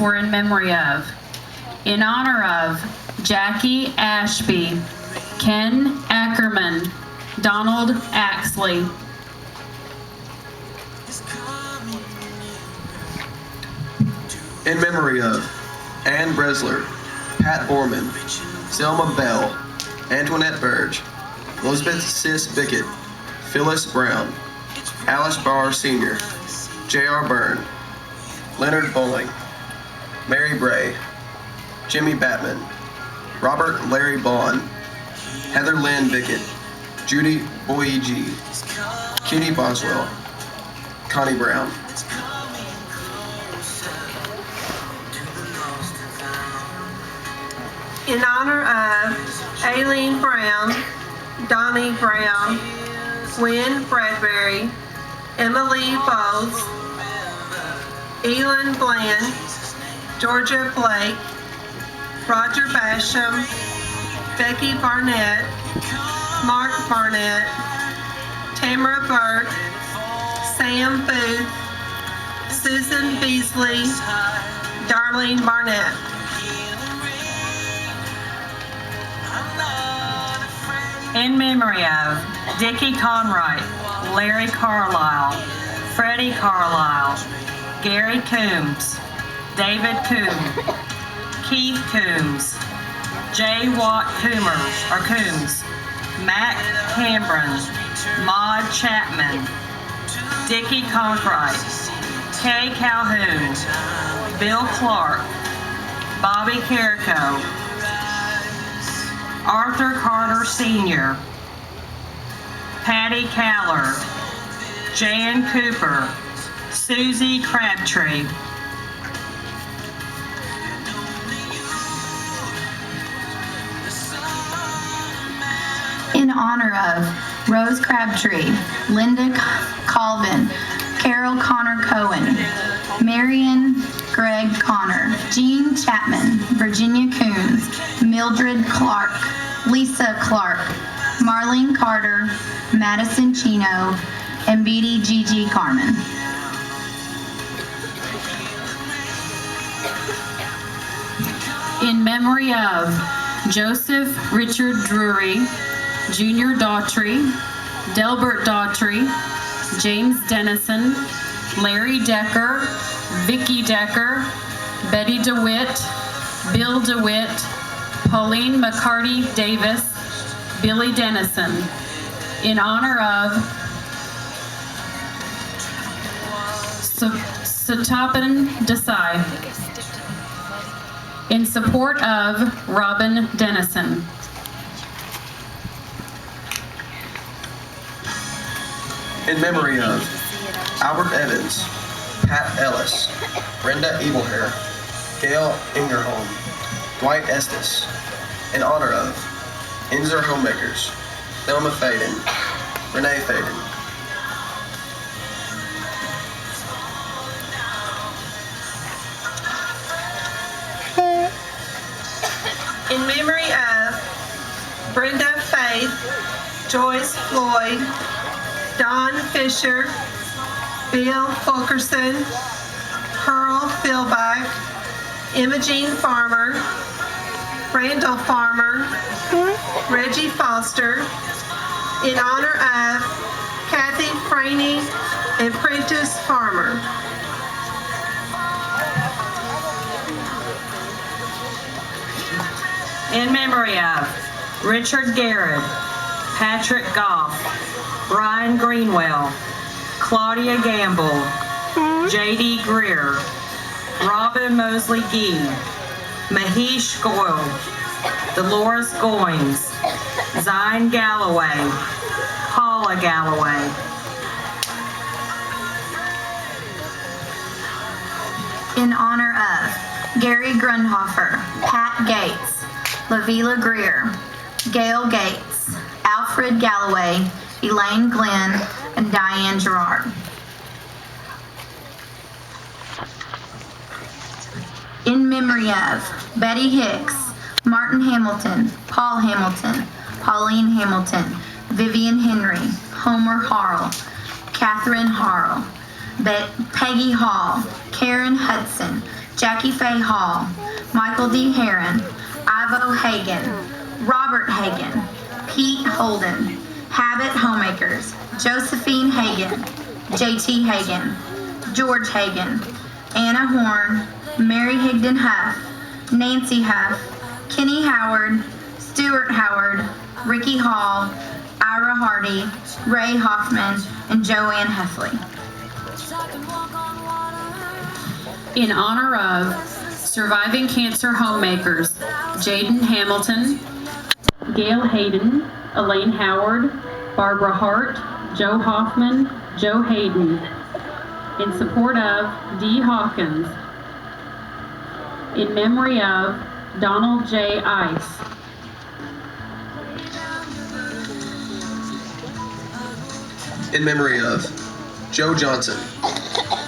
for in memory of. In honor of Jackie Ashby, Ken Ackerman, Donald Axley. In memory of Ann Bresler, Pat Borman, Selma Bell, Antoinette Burge, Elizabeth Sis Bickett, Phyllis Brown, Alice Barr Sr., J.R. Byrne, Leonard Bowling, Mary Bray, Jimmy Batman, Robert Larry Bond, Heather Lynn Bickett, Judy Boyegi, Cutie Boswell, Connie Brown. In honor of Aileen Brown, Donnie Brown, Gwen Bradbury, Emily Bowles, Elin Bland, Georgia Blake, Roger Basham, Becky Barnett, Mark Barnett, Tamara Burke, Sam Booth, Susan Beasley, Darlene Barnett. In memory of Dickie Conwright, Larry Carlisle, Freddie Carlisle, Gary Coombs, David Coombs, Keith Coombs, J. Watt Coombs, Mac Cambron, Maud Chapman, Dickie Conwright, Kay Calhoun, Bill Clark, Bobby Carrico, Arthur Carter Sr., Patty Caller, Jan Cooper, Susie Crabtree. In honor of Rose Crabtree, Linda Colvin, Carol Connor Cohen, Marion Greg Connor, Jean Chapman, Virginia Coons, Mildred Clark, Lisa Clark, Marlene Carter, Madison Chino, and Beatty Gigi Carmen. In memory of Joseph Richard Drury, Junior Daughtry, Delbert Daughtry, James Dennison, Larry Decker, Vicki Decker, Betty DeWitt, Bill DeWitt, Pauline McCarty Davis, Billy Dennison. In honor of Satapan Desai. In support of Robin Dennison. In memory of Albert Evans, Pat Ellis, Brenda Evilhair, Gail Ingerholm, Dwight Estes. In honor of Inzer Homemakers, Thelma Faden, Renee Faden. In memory of Brenda Faith, Joyce Floyd, Don Fisher, Bill Fulkerson, Pearl Philback, Imogene Farmer, Randall Farmer, Reggie Foster. In honor of Kathy Franey and Prentice Farmer. In memory of Richard Garrett, Patrick Goff, Brian Greenwell, Claudia Gamble, J.D. Greer, Robin Mosley Gee, Mahesh Goyle, Dolores Goins, Zine Galloway, Paula Galloway. In honor of Gary Grundhofer, Pat Gates, Lavila Greer, Gail Gates, Alfred Galloway, Elaine Glenn, and Diane Gerard. In memory of Betty Hicks, Martin Hamilton, Paul Hamilton, Pauline Hamilton, Vivian Henry, Homer Harrell, Catherine Harrell, Peggy Hall, Karen Hudson, Jackie Faye Hall, Michael D. Heron, Ivo Hagen, Robert Hagen, Pete Holden, Habit Homemakers, Josephine Hagen, J.T. Hagen, George Hagen, Anna Horn, Mary Higdon Huff, Nancy Huff, Kenny Howard, Stuart Howard, Ricky Hall, Ira Hardy, Ray Hoffman, and Joanne Heffley. In honor of surviving cancer homemakers, Jaden Hamilton, Gail Hayden, Elaine Howard, Barbara Hart, Joe Hoffman, Joe Hayden. In support of Dee Hawkins. In memory of Donald J. Ice. In memory of Joe Johnson,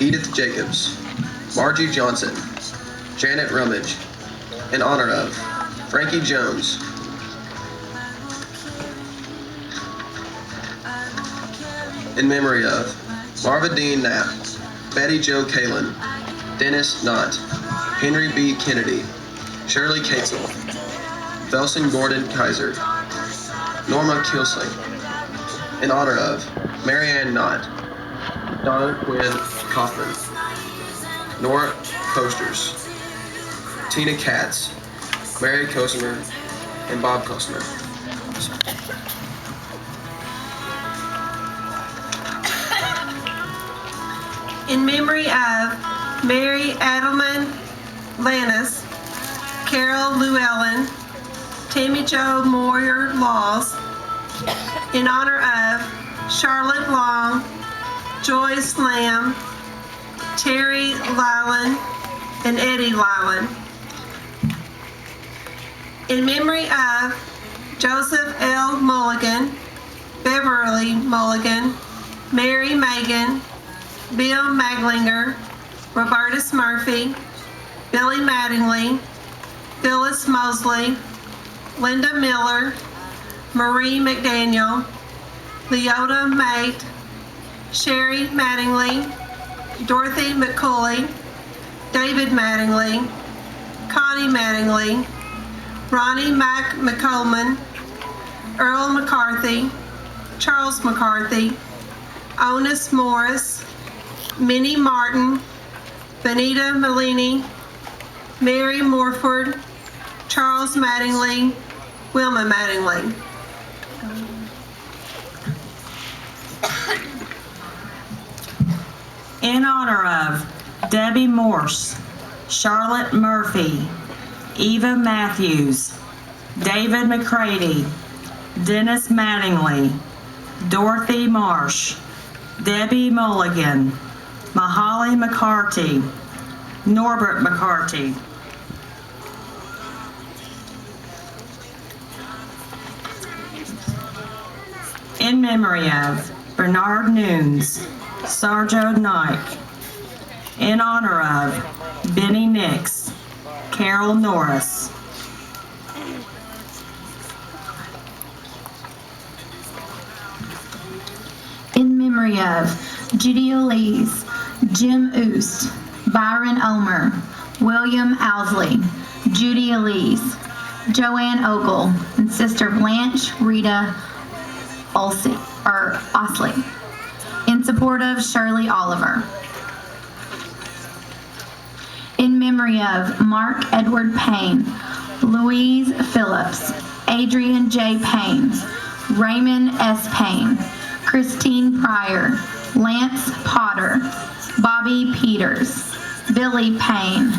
Edith Jacobs, Margie Johnson, Janet Rummage. In honor of Frankie Jones. In memory of Marva Dean Knapp, Betty Jo Kalin, Dennis Knott, Henry B. Kennedy, Shirley Katzel, Felsen Gordon Kaiser, Norma Kilsling. In honor of Marianne Knott, Donna Quinn Kaufman, Nora Coasters, Tina Katz, Mary Kosmer, and Bob Kosmer. In memory of Mary Adelman Lannis, Carol Llewellyn, Tammy Jo Moyer Laws. In honor of Charlotte Long, Joyce Lamb, Terry Lyland, and Eddie Lyland. In memory of Joseph L. Mulligan, Beverly Mulligan, Mary Megan, Bill Maglinger, Robertus Murphy, Billy Mattingly, Phyllis Mosley, Linda Miller, Marie McDaniel, Leota Mate, Sherry Mattingly, Dorothy McCulley, David Mattingly, Connie Mattingly, Ronnie Mac McColeman, Earl McCarthy, Charles McCarthy, Onis Morris, Minnie Martin, Benita Malini, Mary Morford, Charles Mattingly, Wilma Mattingly. In honor of Debbie Morse, Charlotte Murphy, Eva Matthews, David McCready, Dennis Mattingly, Dorothy Marsh, Debbie Mulligan, Mahaly McCarty, Norbert McCarty. In memory of Bernard Nunes, Sarjo Nike. In honor of Benny Nix, Carol Norris. In memory of Judy Elise, Jim Oost, Byron Omer, William Owsley, Judy Elise, Joanne Ogle, and Sister Blanche Rita Osley. In support of Shirley Oliver. In memory of Mark Edward Payne, Louise Phillips, Adrian J. Payne, Raymond S. Payne, Christine Pryor, Lance Potter, Bobby Peters, Billy Payne,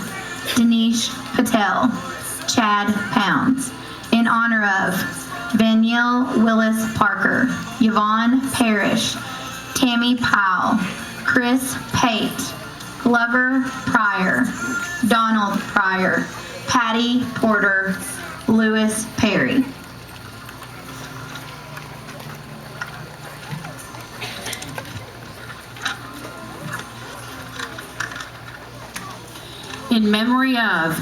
Denise Patel, Chad Pounds. In honor of Vanielle Willis Parker, Yvonne Parrish, Tammy Powell, Chris Pate, Glover Pryor, Donald Pryor, Patty Porter, Lewis Perry. In memory of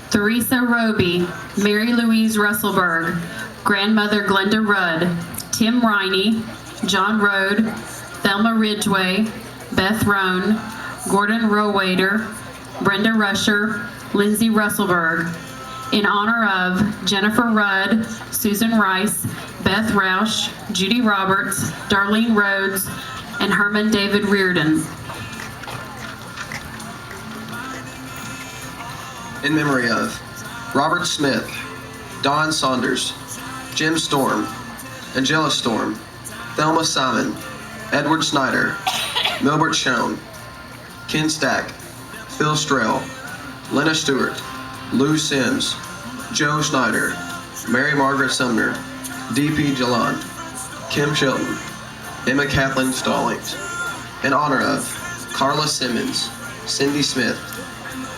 Theresa Roby, Mary Louise Russellberg, Grandmother Glenda Rudd, Tim Riney, John Rode, Thelma Ridgway, Beth Roan, Gordon Rowader, Brenda Rusher, Lindsay Russellberg. In honor of Jennifer Rudd, Susan Rice, Beth Roush, Judy Roberts, Darlene Rhodes, and Herman David Reardon. In memory of Robert Smith, Don Saunders, Jim Storm, Angela Storm, Thelma Simon, Edward Snyder, Milbert Schoen, Ken Stack, Phil Strell, Lena Stewart, Lou Sims, Joe Schneider, Mary Margaret Sumner, D.P. Jalan, Kim Shelton, Emma Kathleen Stallings. In honor of Carla Simmons, Cindy Smith,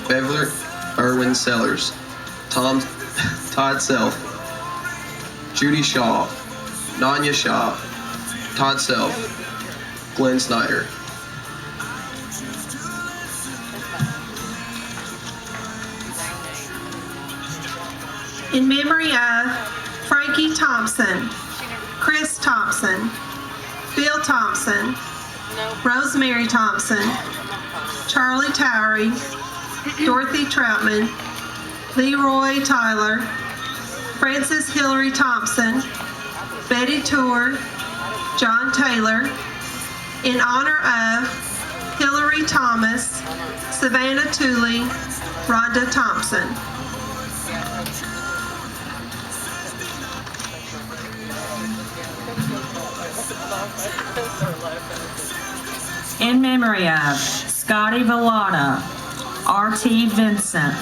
Beverly Irwin Sellers, Todd Self, Judy Shaw, Nanya Shaw, Todd Self, Glenn Snyder. In memory of Frankie Thompson, Chris Thompson, Bill Thompson, Rosemary Thompson, Charlie Towery, Dorothy Troutman, Leroy Tyler, Frances Hillary Thompson, Betty Tour, John Taylor. In honor of Hillary Thomas, Savannah Tooley, Rhonda Thompson. In memory of Scotty Villada, R.T. Vincent,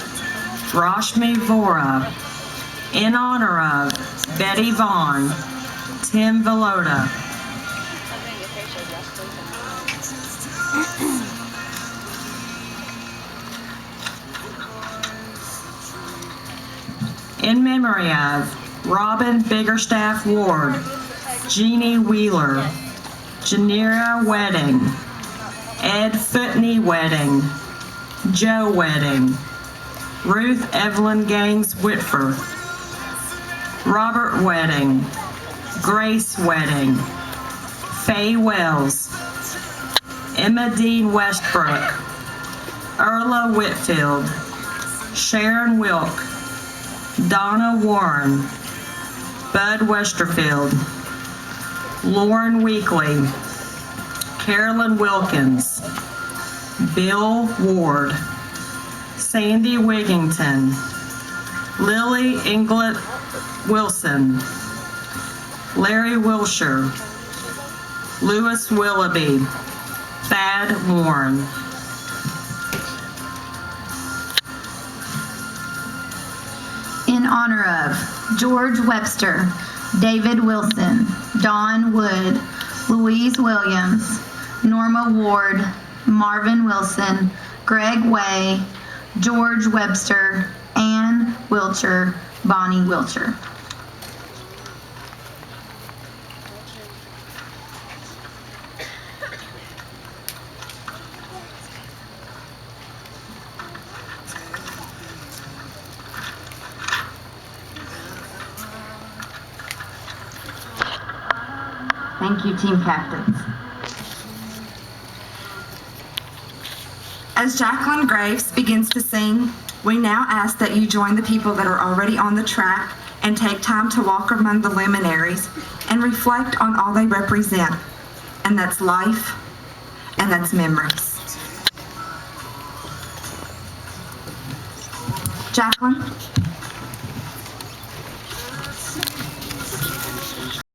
Rashmi Vora. In honor of Betty Vaughn, Tim Villota. In memory of Robin Biggerstaff Ward, Jeannie Wheeler, Janira Wedding, Ed Footney Wedding, Joe Wedding, Ruth Evelyn Gaines Whitford, Robert Wedding, Grace Wedding, Faye Wells, Emma Dean Westbrook, Erla Whitfield, Sharon Wilk, Donna Warren, Bud Westerfield, Lauren Weekly, Carolyn Wilkins, Bill Ward, Sandy Wigington, Lily Inglet Wilson, Larry Wilshire, Lewis Willoughby, Thad Warren. In honor of George Webster, David Wilson, Don Wood, Louise Williams, Norma Ward, Marvin Wilson, Greg Way, George Webster, Ann Wilcher, Bonnie Wilcher. Thank you, team captains. As Jacqueline Graves begins to sing, we now ask that you join the people that are already on the track and take time to walk among the luminaries and reflect on all they represent. And that's life, and that's memories. Jacqueline?